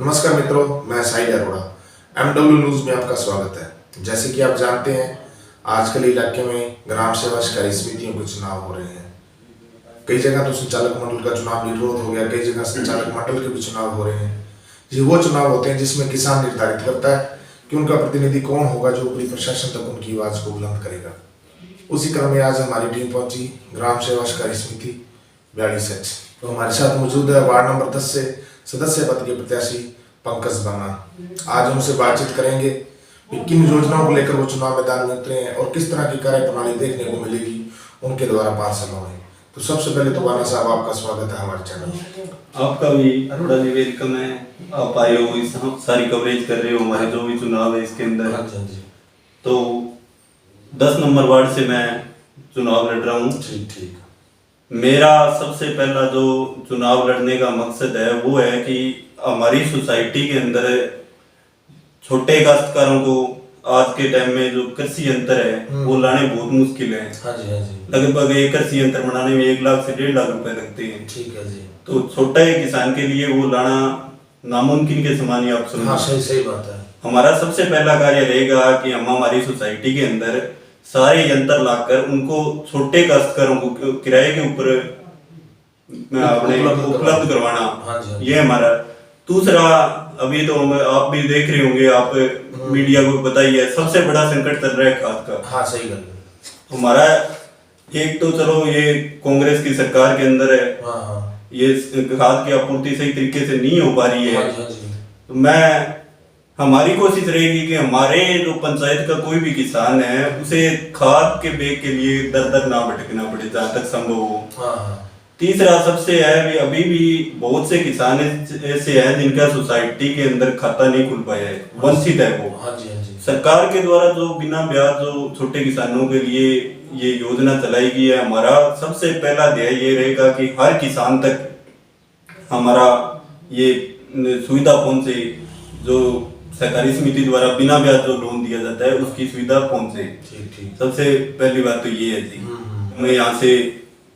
नमस्कार मित्रों, मैं साहिल अरोड़ा। MW न्यूज में आपका स्वागत है। जैसे कि आप जानते हैं, आजकल इलाके में ग्राम सेवा सहकारी समितियों के चुनाव हो रहे हैं। कई जगह तो संचालक मंडल का चुनाव निर्विरोध हो गया, कई जगह संचालक मंडल के भी चुनाव हो रहे हैं। ये वो चुनाव होते हैं जिसमें किसान निर्धारित करता है कि उनका प्रतिनिधि कौन होगा जो ऊपरी प्रशासन तक उनकी आवाज को बुलंद करेगा। उसी क्रम में आज हमारी टीम पहुंची ग्राम सेवा सहकारी समिति 42H। तो हमारे साथ मौजूद है वार्ड नंबर 10 से सदस्य पद के प्रत्याशी पंकज बाना। आज उनसे बातचीत करेंगे कि किन योजनाओं को लेकर वो चुनाव मैदान में उतरे हैं और किस तरह की कार्य प्रणाली देखने को मिलेगी उनके द्वारा 5 सालों में। तो सबसे पहले तो बाना साहब, आपका स्वागत है हमारे चैनल में। आपका भी अरोड़ा जी वेलकम है। आप आए हो, इस सारी कवरेज कर रहे हो हमारे जो भी चुनाव है इसके अंदर। तो 10 नंबर वार्ड से मैं चुनाव लड़ रहा हूँ। ठीक। मेरा सबसे पहला जो चुनाव लड़ने का मकसद है वो है कि हमारी सोसाइटी के अंदर छोटे काश्तकारों को आज के टाइम में जो कृषि यंत्र है वो लाने बहुत मुश्किल है। लगभग एक कृषि यंत्र बनाने में 1 लाख से 1.5 लाख रुपए लगते हैं। ठीक है जी। तो छोटा किसान के लिए वो लाना नामुमकिन के समान ही आप समझो। सही बात है। हमारा सबसे पहला कार्य रहेगा कि हम हमारी सोसाइटी के अंदर सारे यंत्र लाकर उनको छोटे काश्तकारों को किराए के ऊपर उपलब्ध करवाना, ये हमारा दूसरा। अभी तो आप भी देख रहे होंगे, आप मीडिया को बताइए, सबसे बड़ा संकट चल रहा है खाद का। सही गल। हमारा एक तो चलो ये कांग्रेस की सरकार के अंदर है, ये खाद की आपूर्ति सही तरीके से नहीं हो पा रही है। तो हमारी कोशिश रहेगी कि हमारे जो पंचायत का कोई भी किसान है उसे खाद के बैग के लिए दर दर ना भटकना पड़े जहां तक संभव हो। तीसरा सबसे है भी अभी भी बहुत से किसान ऐसे हैं जिनका सोसाइटी के अंदर खाता नहीं खुल पाया है, वंचित है वो। सरकार के द्वारा जो बिना ब्याज जो छोटे किसानों के लिए ये योजना चलाई गई है, हमारा सबसे पहला ध्येय ये रहेगा कि हर किसान तक हमारा ये सुविधा पहुंचे। जो सहकारी समिति द्वारा बिना ब्याज जो लोन दिया जाता है उसकी सुविधा पहुंचे। ठीक। सबसे पहली बात तो ये है जी। मैं यहाँ से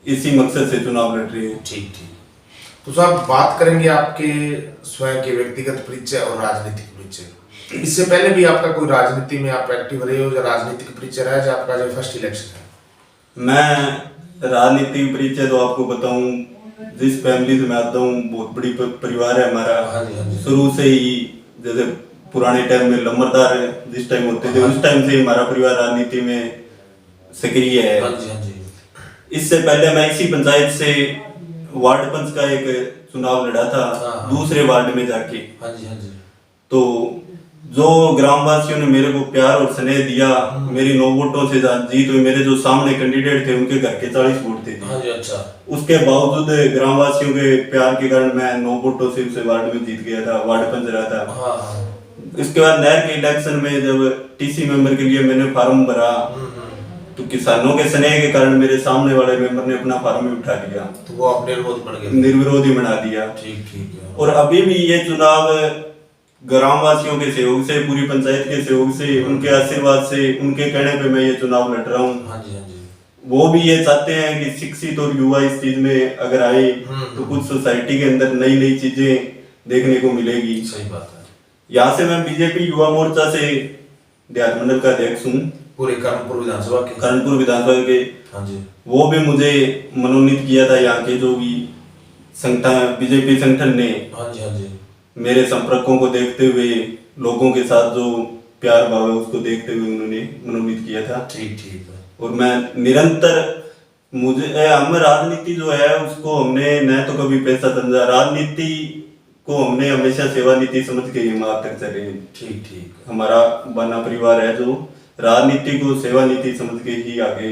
इसी मकसद से चुनाव लड़ रही हूँ। ठीक। तो साहब, बात करेंगे आपके स्वयं के व्यक्तिगत परिचय और राजनीतिक परिचय। इससे पहले भी आपका कोई राजनीति में आप एक्टिव रहे हो या राजनीतिक परिचय रहा है, आपका जो फर्स्ट इलेक्शन है? मैं राजनीतिक परिचय तो आपको बताऊं, जिस फैमिली से मैं आता हूँ बहुत बड़ी परिवार है हमारा। शुरू से ही जैसे पुराने टाइम में लंबरदार जिस टाइम होते थे उस टाइम से हमारा परिवार राजनीति में सक्रिय है। इससे पहले मैं इसी पंचायत से वार्ड पंच का एक चुनाव लड़ा था दूसरे वार्ड में जाके। तो जो ग्रामवासियों ने मेरे को प्यार और स्नेह दिया, मेरी 9 वोटों से जीत हुई। मेरे जो सामने कैंडिडेट थे उनके घर के 40 वोट थे। उसके बावजूद ग्रामवासियों के प्यार के कारण मैं 9 वोटों से उस वार्ड में जीत गया था, वार्ड पंच रहा था। इसके बाद नहर के इलेक्शन में जब टीसी मेंबर के लिए मैंने फार्म भरा तो किसानों के स्नेह के कारण मेरे सामने वाले मेंबर ने अपना फार्म भी उठा लिया, तो वो अपने निर्विरोध ही बना दिया। ठीक है। और अभी भी ये चुनाव ग्रामवासियों के सहयोग से, पूरी पंचायत के सहयोग से, उनके आशीर्वाद से, उनके कहने पे मैं ये चुनाव लड़ रहा हूँ। वो भी ये चाहते हैं कि शिक्षित और युवा इस चीज में अगर आए तो कुछ सोसाइटी के अंदर नई नई चीजें देखने को मिलेगी। सही बात है। यहाँ से मैं बीजेपी युवा मोर्चा से देहात मंडल का अध्यक्ष हूँ, पूरे कर्णपुर विधानसभा के। वो भी मुझे मनोनीत किया था यहाँ के जो भी संगठन, बीजेपी संगठन ने। मेरे संपर्कों को देखते हुए, लोगों के साथ जो प्यार भाव है उसको देखते हुए उन्होंने मनोनीत किया था। ठीक। और मैं निरंतर हम राजनीति जो है उसको हमने न तो कभी पैसा समझा, राजनीति को हमने हमेशा सेवा नीति समझ के ही मार्ग तक चले। ठीक। हमारा बाना परिवार है जो राजनीति को सेवा नीति समझ के ही आगे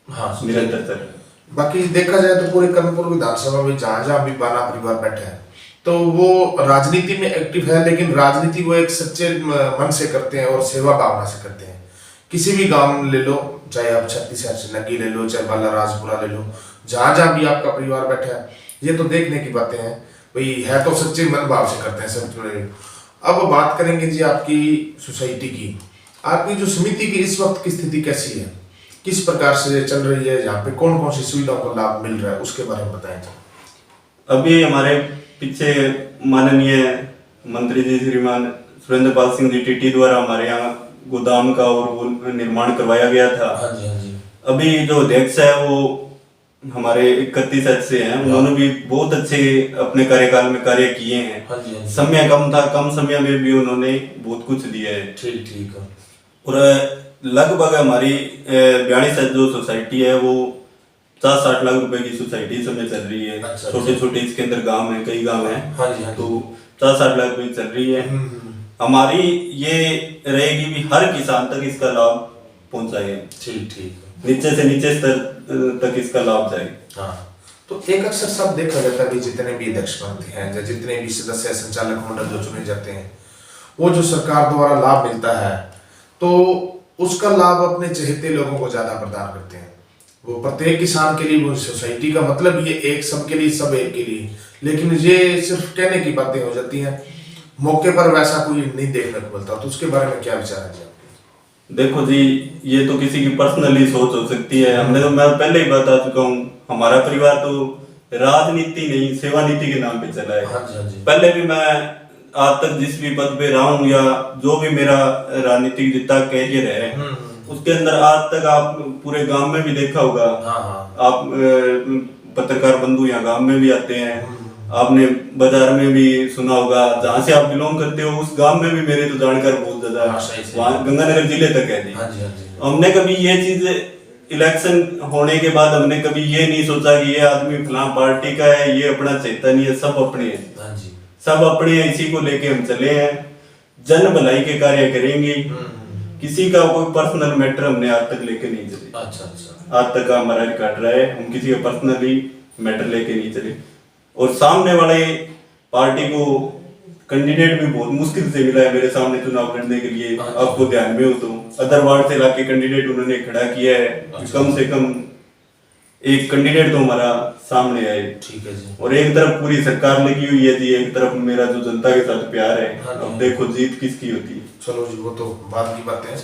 निरंतर चले। बाकी देखा जाए तो पूरे कर्णपुर विधानसभा में जहाँ भी बाना परिवार बैठा है तो वो राजनीति में एक्टिव है, लेकिन राजनीति वो एक सच्चे मन से करते हैं और सेवा भावना से करते हैं। किसी भी गांव ले लो, चाहे आप छत्तीसगढ़ से नगी ले लो, चाहे बाला राजपुरा ले लो, जहाँ भी आपका परिवार बैठा है, ये तो देखने की बातें हैं भाई, है तो सच्चे मन भाव से करते हैं सब। अब बात करेंगे जी आपकी सोसाइटी की। आपकी जो समिति की इस वक्त की स्थिति कैसी है, किस प्रकार से चल रही है, यहाँ पे कौन कौन सी सुविधाओं का लाभ मिल रहा है, उसके बारे में बताएं। अभी हमारे पीछे माननीय मंत्री जी श्रीमान सुरेंद्र पाल सिंह जी टीटी द्वारा हमारे यहाँ गोदाम का और वो निर्माण करवाया गया था। हाँ जी, हाँ जी। अभी जो अध्यक्ष है वो हमारे 31 से हैं, उन्होंने भी बहुत अच्छे अपने कार्यकाल में कार्य किए हैं। हाँ जी, हाँ जी। समय कम था, कम समय में भी उन्होंने बहुत कुछ दिया है। ठीक ठीक है। और लगभग हमारी 42 जो सोसाइटी है वो 50-60 लाख रुपए की सोसाइटी इस समय चल रही है। अच्छा, छोटे छोटे इसके अंदर गांव है, कई गांव हैं। हाँ जी, हाँ जी। तो 50-60 लाख रुपए चल रही है। हमारी ये रहेगी भी हर किसान तक इसका लाभ पहुंचाए। ठीक ठीक। नीचे से नीचे स्तर तक इसका लाभ जाए। हाँ, तो एक अक्सर सब देखा जाता है कि जितने भी अध्यक्ष बनते हैं या जितने भी सदस्य संचालक मंडल जो चुने जाते हैं, वो जो सरकार द्वारा लाभ मिलता है तो उसका लाभ अपने चहेते लोगों को ज्यादा प्रदान करते हैं। वो प्रत्येक किसान के लिए, वो सोसाइटी का मतलब ये एक सबके लिए, सब एक के लिए, लेकिन ये सिर्फ कहने की बातें हो जाती हैं, मौके पर वैसा कोई नहीं देखने को मिलता। तो उसके बारे में क्या विचार है जी? देखो जी, ये तो किसी की पर्सनली सोच हो सकती है। हमने तो, मैं पहले ही बता चुका हूँ, हमारा परिवार तो राजनीति नहीं सेवा नीति के नाम पे चला है। हाँ जी, हाँ जी। पहले भी मैं आज तक जिस भी पद पे रहा हूँ या जो भी मेरा राजनीतिक जितना कैरियर है, उसके अंदर आज तक आप पूरे गांव में भी देखा होगा। आप पत्रकार बंधु यहाँ गांव में भी आते हैं, आपने बाजार में भी सुना होगा। जहाँ से आप बिलोंग करते हो उस गांव में भी मेरे तो जानकार बहुत ज्यादा वहाँ गंगानगर जिले तक है जी। हमने कभी ये चीज इलेक्शन होने के बाद हमने कभी ये नहीं सोचा कि ये आदमी फलां पार्टी का है, ये अपना चेता नहीं है, सब अपने हैं, सब अपने हैं, इसी को लेके हम चले हैं। जन भलाई के कार्य करेंगे, किसी का कोई पर्सनल मैटर हमने आज तक लेके नहीं चले। अच्छा। आज तक का हमारा रिकॉर्ड रहा है, हम किसी का पर्सनली मैटर लेके नहीं चले। और सामने वाले पार्टी को कैंडिडेट भी बहुत मुश्किल से मिला है मेरे सामने चुनाव लड़ने के लिए। आपको ध्यान में हो तो अदर वार्ड से लाके कैंडिडेट उन्होंने खड़ा किया है। कम से कम एक कैंडिडेट तो हमारा सामने है। ठीक है जी। और एक तरफ पूरी सरकार लगी हुई है जी, एक तरफ मेरा जो जनता के साथ प्यार है। अब देखो जीत किसकी होती है। चलो जी, वो तो बाद की बात है।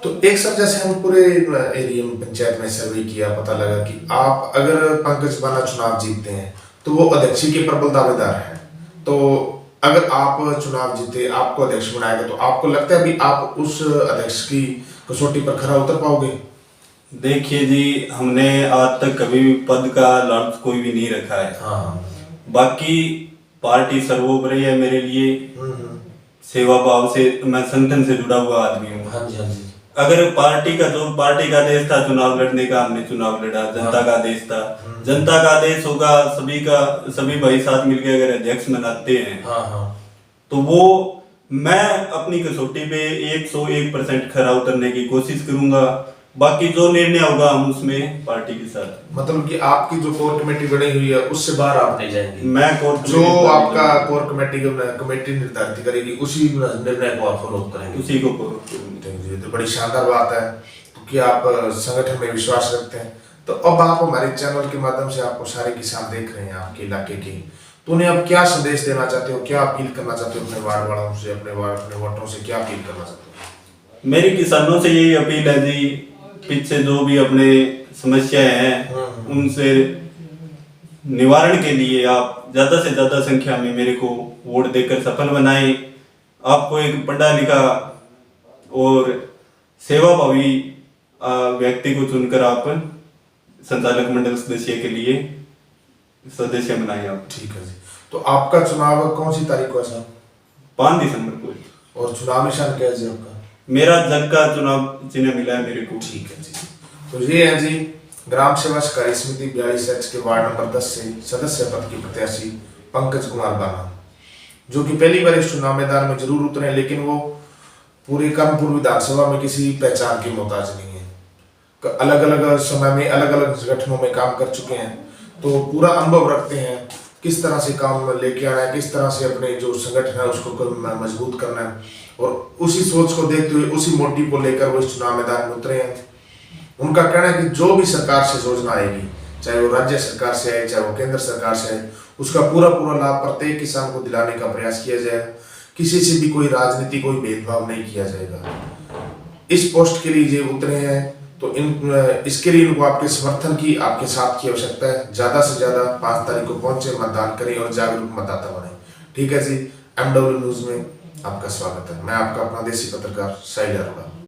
तो एक सर, जैसे हम पूरे एरिया में पंचायत में सर्वे किया, पता लगा कि आप अगर पंकज बाला चुनाव जीतते हैं तो वो अध्यक्ष के प्रबल दावेदार हैं। तो अगर आप चुनाव जीते, आपको अध्यक्ष बनाएगा, तो आपको लगता है भी आप उस अध्यक्ष की कसौटी पर खरा उतर पाओगे? देखिए जी, हमने आज तक कभी भी पद का लालच कोई भी नहीं रखा है। हाँ। बाकी पार्टी सर्वोपरि है मेरे लिए। सेवा भाव से मैं संगठन से जुड़ा हुआ आदमी हूँ। हाँ जी, हाँ जी। अगर पार्टी का आदेश था चुनाव लड़ने का, हमने चुनाव लड़ा, जनता का आदेश था। जनता का आदेश होगा, सभी भाई साथ मिलकर अगर अध्यक्ष बनाते हैं, तो वो मैं अपनी कसौटी पे 101% खरा उतरने की कोशिश करूंगा। बाकी जो निर्णय होगा हम उसमें पार्टी के साथ। मतलब कि आपकी जो कोर कमेटी बनी हुई है उससे बाहर आप नहीं जाएंगे? मैं जो आपका कोर कमेटी निर्धारित करेगी उसी निर्णय को आप फॉलो करेंगे? उसी को फॉलो करेंगे। तो बड़ी शानदार बात है कि आप संगठन में विश्वास रखते हैं। तो अब आप हमारे चैनल के माध्यम से आपको सारे किसान देख रहे हैं आपके इलाके के, तो उन्हें आप क्या संदेश देना चाहते हो, क्या अपील करना चाहते हो अपने वार्ड वालों से, अपने वोटरों से क्या अपील करना चाहते हो? मेरी किसानों से यही अपील है जी, पीछे जो भी अपने समस्याएं हैं उनसे निवारण के लिए आप ज्यादा से ज्यादा संख्या में मेरे को वोट देकर सफल बनाएं। आपको एक पढ़ा लिखा और सेवाभावी व्यक्ति को चुनकर आप संचालक मंडल सदस्य के लिए सदस्य बनाएं आप। ठीक है जी। तो आपका चुनाव कौन सी तारीख को है साहब? 5 दिसंबर को। और चुनाव निशान क्या है जी आपका? मेरा जग का चुनाव चिन्ह मिला है मेरे को। ठीक है जी। तो ये है जी ग्राम सेवा सहकारी समिति 42H के वार्ड नंबर 10 से सदस्य पद की प्रत्याशी पंकज कुमार बाला, जो कि पहली बार इस चुनाव मैदान में जरूर उतरे, लेकिन वो पूरे कानपुर विधानसभा में किसी पहचान की मोहताज नहीं है। अलग अलग समय में अलग अलग संगठनों में काम कर चुके हैं, तो पूरा अनुभव रखते हैं किस तरह से काम लेके आना है, किस तरह से अपने जो संगठन है उसको मजबूत करना है। और उसी सोच को देखते हुए, उसी मोटिव को लेकर वो इस चुनाव मैदान में उतरे हैं। उनका कहना है कि जो भी सरकार से योजना आएगी, चाहे वो राज्य सरकार से आए, चाहे वो केंद्र सरकार से आए, उसका पूरा लाभ प्रत्येक किसान को दिलाने का प्रयास किया जाएगा। किसी से भी कोई राजनीति, कोई भेदभाव नहीं किया जाएगा। इस पोस्ट के लिए ये उतरे हैं, तो इसके लिए इनको आपके समर्थन की, आपके साथ की आवश्यकता है। ज्यादा से ज्यादा 5 तारीख को पहुंचे, मतदान करें और जागरूक मतदाता बने। ठीक है जी। MW न्यूज में आपका स्वागत है। मैं आपका अपना देसी पत्रकार साहिल अरोड़ा।